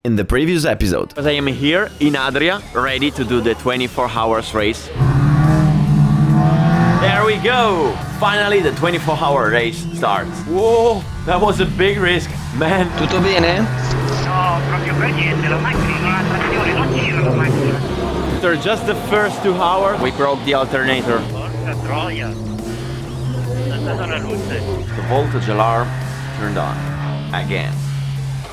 in the previous episode. Because I am here in Adria, ready to do the 24 hours race. There we go! Finally the 24-hour race starts. Whoa, that was a big risk, man. Tutto bene? No, proprio per niente, la macchina non ha trazione, non gira la macchina. After just the first 2 hours, we broke the alternator. Porca troia. È andata la luce. The voltage alarm turned on again.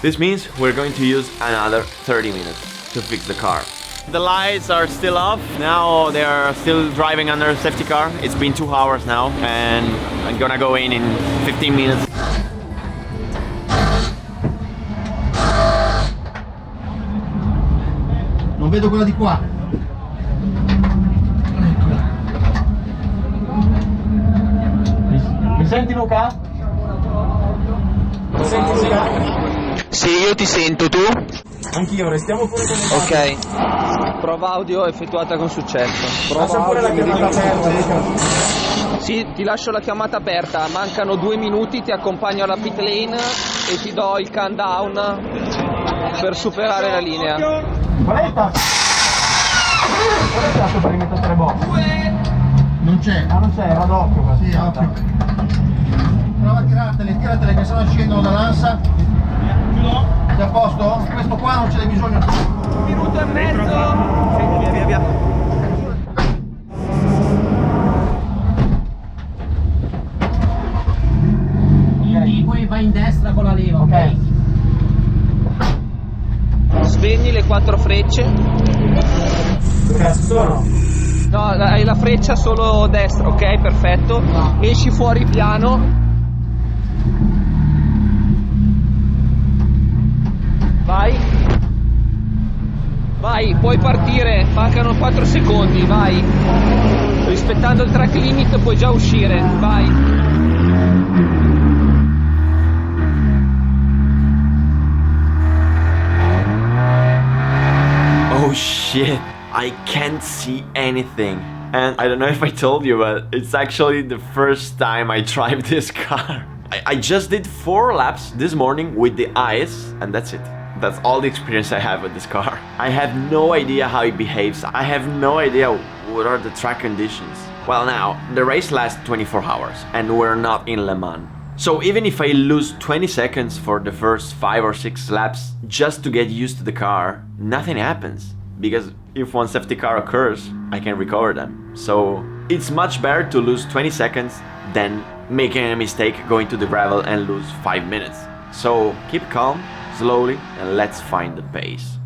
This means we're going to use another 30 minutes to fix the car. The lights are still off. Now they are still driving under a safety car. It's been 2 hours now and I'm gonna go in 15 minutes. Non vedo quella di qua. Mi senti Luca? Mi senti Luca? Sì, io ti sento, tu? Anch'io, restiamo pure con le Ok. Prova audio effettuata con successo. Lascia pure la chiamata aperta, Luca. Sì, ti lascio la chiamata aperta, mancano 2 minuti, ti accompagno alla pit lane e ti do il countdown per superare la linea. Qual è il tasto? Qual è il tasto per rimettere box? Non c'è. Ah, non c'è, era d'occhio. Sì, occhio. Prova a tiratele che sennò scendono dall'ansa. Sei a posto? Questo qua non ce n'è bisogno. 1 minuto e mezzo. Via. Quindi poi vai in destra con la leva, ok? Spegni le 4 frecce. Che cazzo sono? No, hai la freccia solo destra, ok? Perfetto. Esci fuori piano. Vai, puoi partire, mancano 4 secondi, vai. Rispettando il track limit puoi già uscire, vai. Oh shit, I can't see anything. And I don't know if I told you, but it's actually the first time I drive this car. I just did 4 laps this morning with the eyes, and that's it. That's all the experience I have with this car. I have no idea how it behaves. I have no idea what are the track conditions. Well, now, the race lasts 24 hours, and we're not in Le Mans. So even if I lose 20 seconds for the first 5 or 6 laps just to get used to the car, nothing happens. Because if one safety car occurs, I can recover them. So it's much better to lose 20 seconds than making a mistake going to the gravel and lose 5 minutes. So keep calm, slowly, and let's find the pace.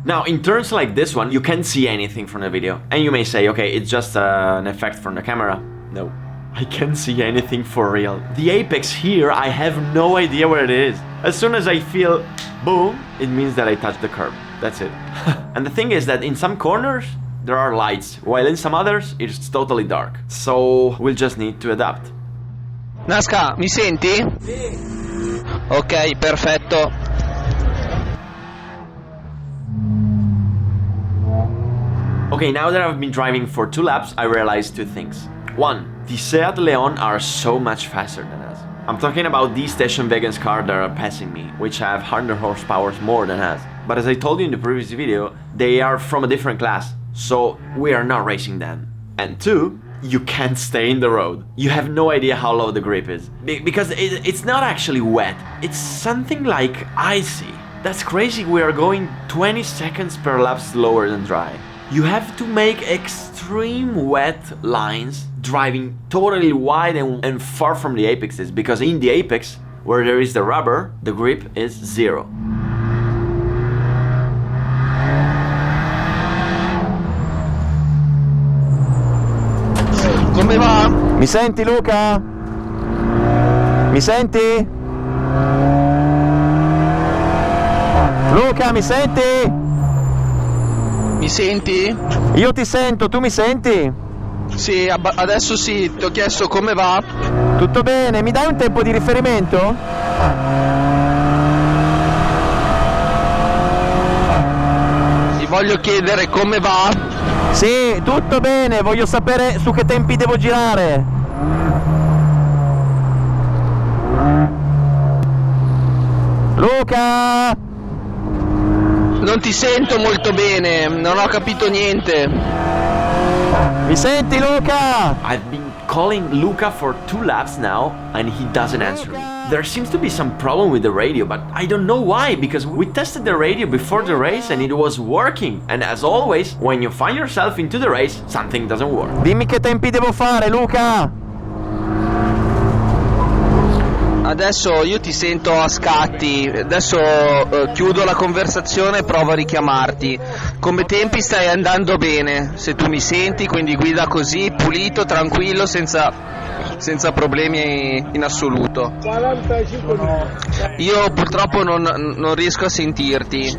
Now, in turns like this one, you can't see anything from the video. And you may say, okay, it's just an effect from the camera. No, I can't see anything for real. The apex here, I have no idea where it is. As soon as I feel boom, it means that I touched the curb. That's it. And the thing is that in some corners, there are lights, while in some others, it's totally dark. So we'll just need to adapt. Nasca, mi senti? Sì. Ok, perfetto. Okay, now that I've been driving for 2 laps, I realized 2 things. 1, the Seat Leon are so much faster than us. I'm talking about these station wagons cars that are passing me, which have 100 horsepower more than us. But as I told you in the previous video, they are from a different class, so we are not racing them. And 2, you can't stay in the road. You have no idea how low the grip is. Because it's not actually wet, it's something like icy. That's crazy, we are going 20 seconds per lap slower than dry. You have to make extreme wet lines, driving totally wide and far from the apexes, because in the apex, where there is the rubber, the grip is 0. Come va? Mi senti, Luca? Mi senti? Luca, mi senti? Mi senti? Io ti sento, tu mi senti? Sì, adesso sì, ti ho chiesto come va. Tutto bene, mi dai un tempo di riferimento? Ti voglio chiedere come va. Sì, tutto bene, voglio sapere su che tempi devo girare. Luca! Non ti sento molto bene, non ho capito niente. Mi senti, Luca? I've been calling Luca for 2 laps now and he doesn't answer me. There seems to be some problem with the radio, but I don't know why, because we tested the radio before the race and it was working. And as always, when you find yourself into the race, something doesn't work. Dimmi che tempi devo fare, Luca. Adesso io ti sento a scatti, adesso chiudo la conversazione e provo a richiamarti. Come tempi stai andando bene, se tu mi senti, quindi guida così, pulito, tranquillo, senza problemi in assoluto. 45 minuti. Io purtroppo non riesco a sentirti.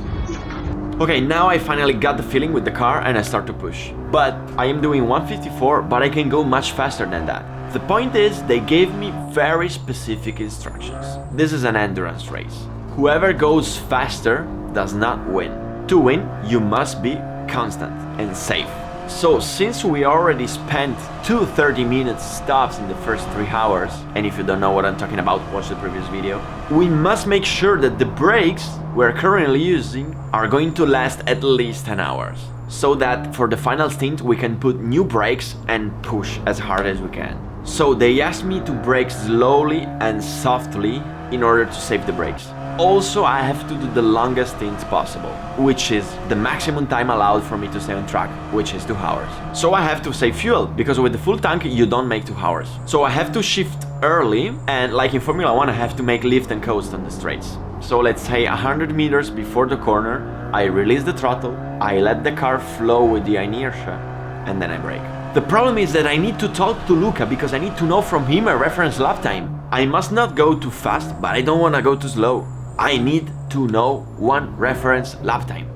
Okay, now I finally got the feeling with the car and I start to push. But I am doing 154, but I can go much faster than that. The point is, they gave me very specific instructions. This is an endurance race. Whoever goes faster does not win. To win, you must be constant and safe. So since we already spent 2 30-minute stops in the first 3 hours, and if you don't know what I'm talking about, watch the previous video, we must make sure that the brakes we're currently using are going to last at least 10 hours. So that for the final stint we can put new brakes and push as hard as we can. So they asked me to brake slowly and softly in order to save the brakes. Also, I have to do the longest stint possible, which is the maximum time allowed for me to stay on track, which is 2 hours. So I have to save fuel, because with the full tank you don't make 2 hours. So I have to shift early, and like in Formula 1 I have to make lift and coast on the straights. So let's say 100 meters before the corner, I release the throttle, I let the car flow with the inertia, and then I brake. The problem is that I need to talk to Luca because I need to know from him a reference lap time. I must not go too fast, but I don't want to go too slow. I need to know one reference lap time.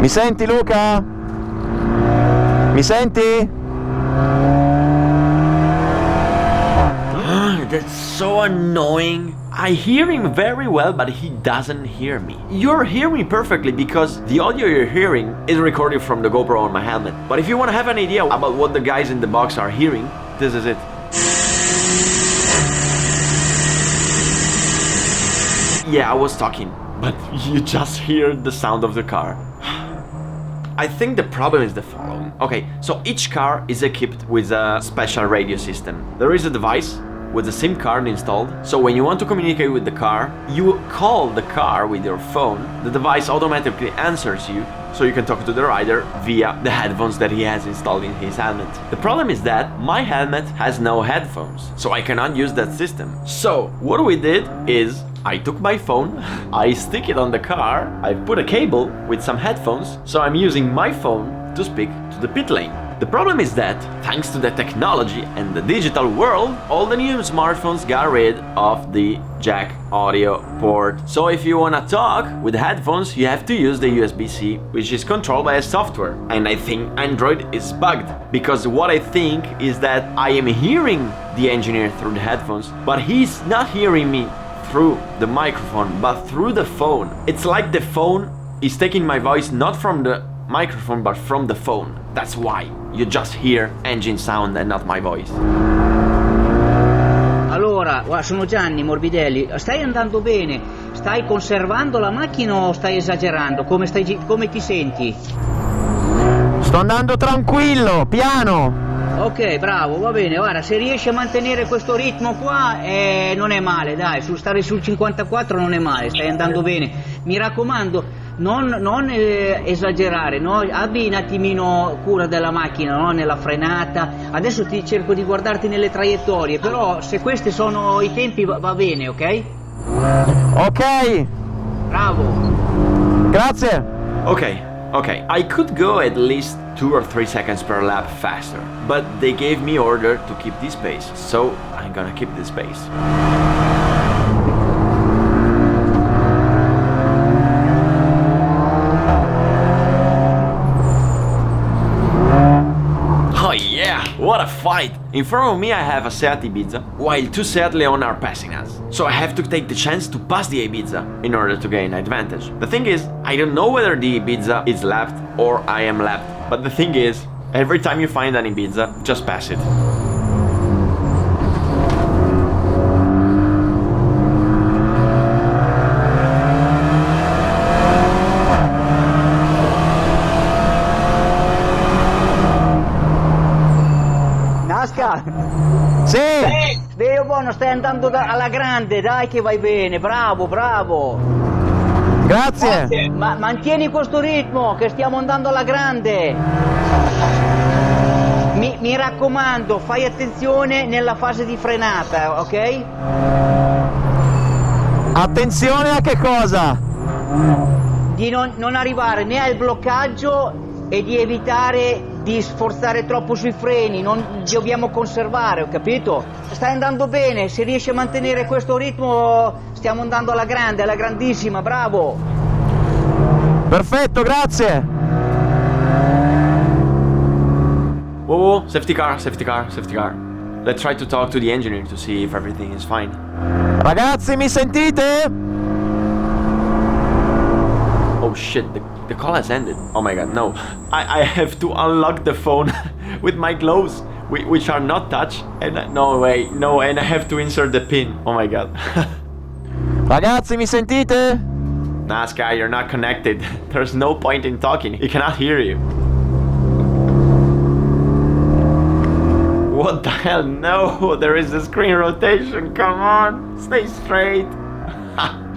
Mi senti, Luca? Mi senti? That's so annoying. I hear him very well, but he doesn't hear me. You're hearing me perfectly because the audio you're hearing is recorded from the GoPro on my helmet. But if you want to have an idea about what the guys in the box are hearing, this is it. Yeah, I was talking, but you just hear the sound of the car. I think the problem is the following. Okay, so each car is equipped with a special radio system. There is a device with a SIM card installed, so when you want to communicate with the car, you call the car with your phone, the device automatically answers you, so you can talk to the rider via the headphones that he has installed in his helmet. The problem is that my helmet has no headphones, so I cannot use that system. So what we did is, I took my phone, I stick it on the car, I put a cable with some headphones, so I'm using my phone to speak to the pit lane. The problem is that, thanks to the technology and the digital world, all the new smartphones got rid of the jack audio port. So if you wanna talk with headphones, you have to use the USB-C, which is controlled by a software. And I think Android is bugged, because what I think is that I am hearing the engineer through the headphones, but he's not hearing me through the microphone, but through the phone. It's like the phone is taking my voice not from the microphone, but from the phone. That's why you just hear engine sound and not my voice. Allora, guarda, sono Gianni Morbidelli, stai andando bene? Stai conservando la macchina o stai esagerando? Come ti senti? Sto andando tranquillo, piano. Ok, bravo, va bene, guarda, se riesci a mantenere questo ritmo qua non è male, dai, stare sul 54 non è male, stai andando bene. Mi raccomando, non esagerare, no? Abbi un attimino cura della macchina, no? Nella frenata. Adesso ti cerco di guardarti nelle traiettorie, però se questi sono i tempi va bene, ok? Ok. Bravo. Grazie. Okay, I could go at least 2 or 3 seconds per lap faster, but they gave me order to keep this pace, so I'm gonna keep this pace. Oh yeah, what a fight! In front of me I have a Seat Ibiza, while 2 Seat Leon are passing us. So I have to take the chance to pass the Ibiza in order to gain advantage. The thing is, I don't know whether the Ibiza is lapped or I am lapped, but the thing is, every time you find an Ibiza, just pass it. piano, stai andando alla grande, dai che vai bene, bravo, bravo. Grazie. Ma mantieni questo ritmo, che stiamo andando alla grande. Mi raccomando, fai attenzione nella fase di frenata, ok? Attenzione a che cosa? Di non arrivare né al bloccaggio e di evitare di sforzare troppo sui freni, non dobbiamo conservare, ho capito? Stai andando bene, se riesci a mantenere questo ritmo stiamo andando alla grande, alla grandissima, bravo! Perfetto, grazie. Whoa, safety car, safety car, safety car. Let's try to talk to the engineer to see if everything is fine. Ragazzi, mi sentite? Oh shit, the call has ended. Oh my god, no. I have to unlock the phone with my gloves, which are not touch. And no way, no, and I have to insert the pin. Oh my god. Ragazzi, mi sentite? Nah, Sky, you're not connected. There's no point in talking. He cannot hear you. What the hell? No, there is a screen rotation. Come on, stay straight.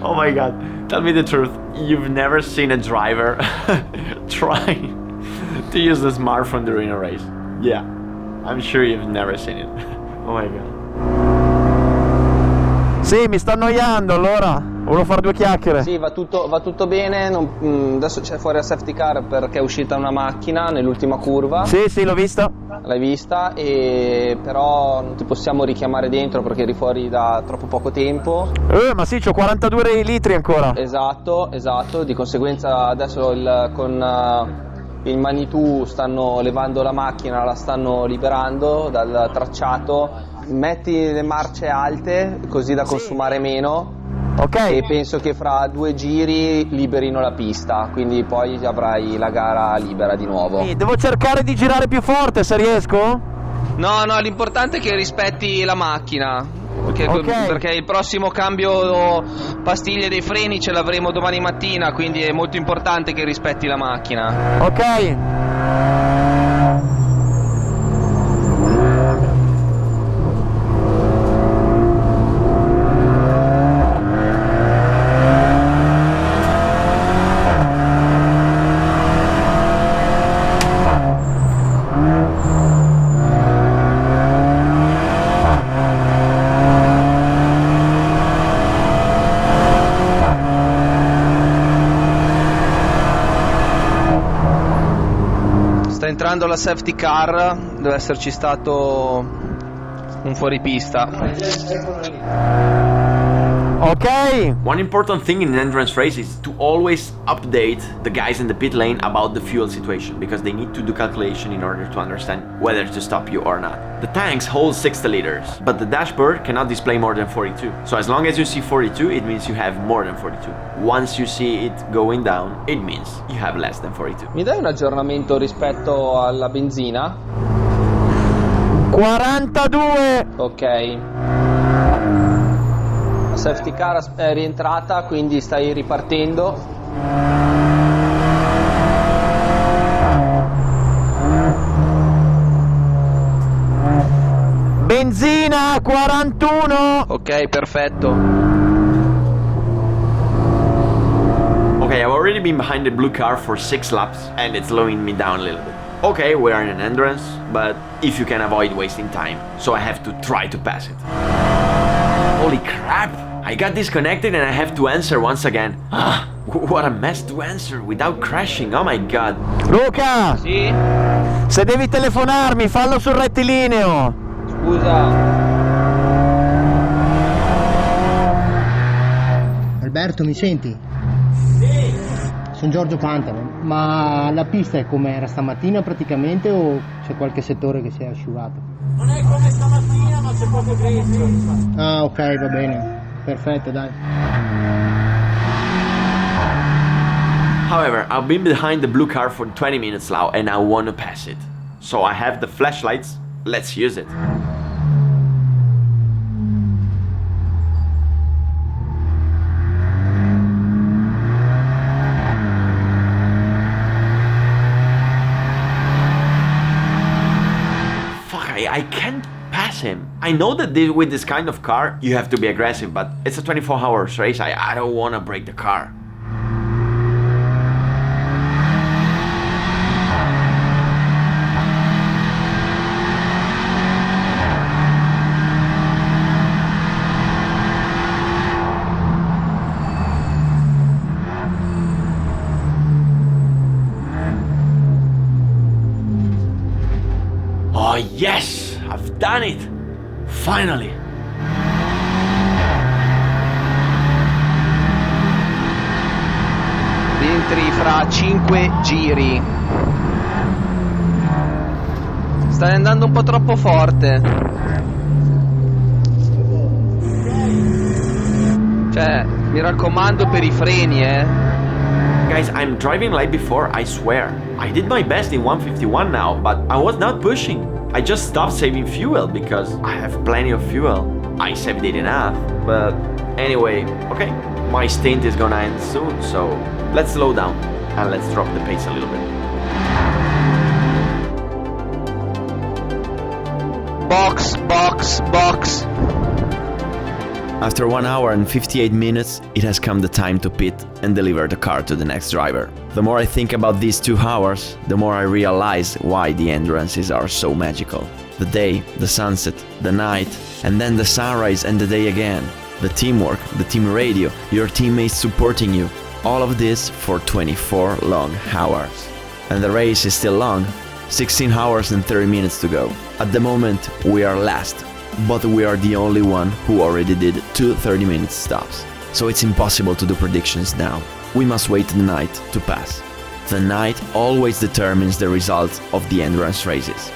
Oh my god. Tell me the truth. You've never seen a driver trying to use the smartphone during a race. Yeah, I'm sure you've never seen it. Oh my god. Sì, mi sto annoiando allora. Volevo fare due chiacchiere. Sì, va tutto bene, adesso c'è fuori la safety car perché è uscita una macchina nell'ultima curva. Sì, l'ho vista. L'hai vista, però non ti possiamo richiamare dentro perché eri fuori da troppo poco tempo. Ma sì, c'ho 42 litri ancora. Esatto, di conseguenza adesso con il Manitou stanno levando la macchina, la stanno liberando dal tracciato. Metti le marce alte così da consumare meno. Ok. E penso che fra 2 giri liberino la pista, quindi poi avrai la gara libera di nuovo. Devo cercare di girare più forte se riesco? No, l'importante è che rispetti la macchina, perché il prossimo cambio pastiglie dei freni ce l'avremo domani mattina, quindi è molto importante che rispetti la macchina. Ok. Entrando la safety car, deve esserci stato un fuoripista. Ok. One important thing in an endurance race is to always update the guys in the pit lane about the fuel situation, because they need to do calculation in order to understand whether to stop you or not. The tanks hold 60 liters, but the dashboard cannot display more than 42. So as long as you see 42, it means you have more than 42. Once you see it going down, it means you have less than 42. Mi dai un aggiornamento rispetto alla benzina? 42. Ok. La safety car è rientrata, quindi stai ripartendo. Benzina 41. Ok, perfetto. Okay, I've already been behind the blue car for 6 laps and it's slowing me down a little bit. Okay, we are in an endurance, but if you can avoid wasting time, so I have to try to pass it. Holy crap! I got disconnected and I have to answer once again. What a mess to answer without crashing, oh my god. Luca! Sì? Se devi telefonarmi, fallo sul rettilineo. Scusa. Alberto, mi senti? Sì. Sono Giorgio Pantano, ma la pista è come era stamattina praticamente o c'è qualche settore che si è asciugato? Non è come stamattina, ma c'è poco grigio. Ah, ok, va bene. Perfetto, dai. However, I've been behind the blue car for 20 minutes now and I want to pass it. So I have the flashlights, let's use it. Fuck, I can't pass him. I know that with this kind of car, you have to be aggressive, but it's a 24-hour race. I don't want to break the car. Oh yes, I've done it! Finally! Rientri fra 5 giri. Stai andando un po' troppo forte. Cioè, mi raccomando per i freni, Guys, I'm driving like before, I swear. I did my best in 151 now, but I was not pushing. I just stopped saving fuel because I have plenty of fuel. I saved it enough, but anyway, okay. My stint is gonna end soon, so let's slow down and let's drop the pace a little bit. Box, box, box. After 1 hour and 58 minutes, it has come the time to pit and deliver the car to the next driver. The more I think about these 2 hours, the more I realize why the endurances are so magical. The day, the sunset, the night, and then the sunrise and the day again. The teamwork, the team radio, your teammates supporting you. All of this for 24 long hours. And the race is still long. 16 hours and 30 minutes to go. At the moment, we are last. But we are the only one who already did 2 30-minute stops. So it's impossible to do predictions now. We must wait the night to pass. The night always determines the results of the endurance races.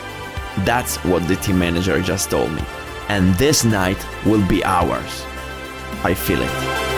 That's what the team manager just told me. And this night will be ours. I feel it.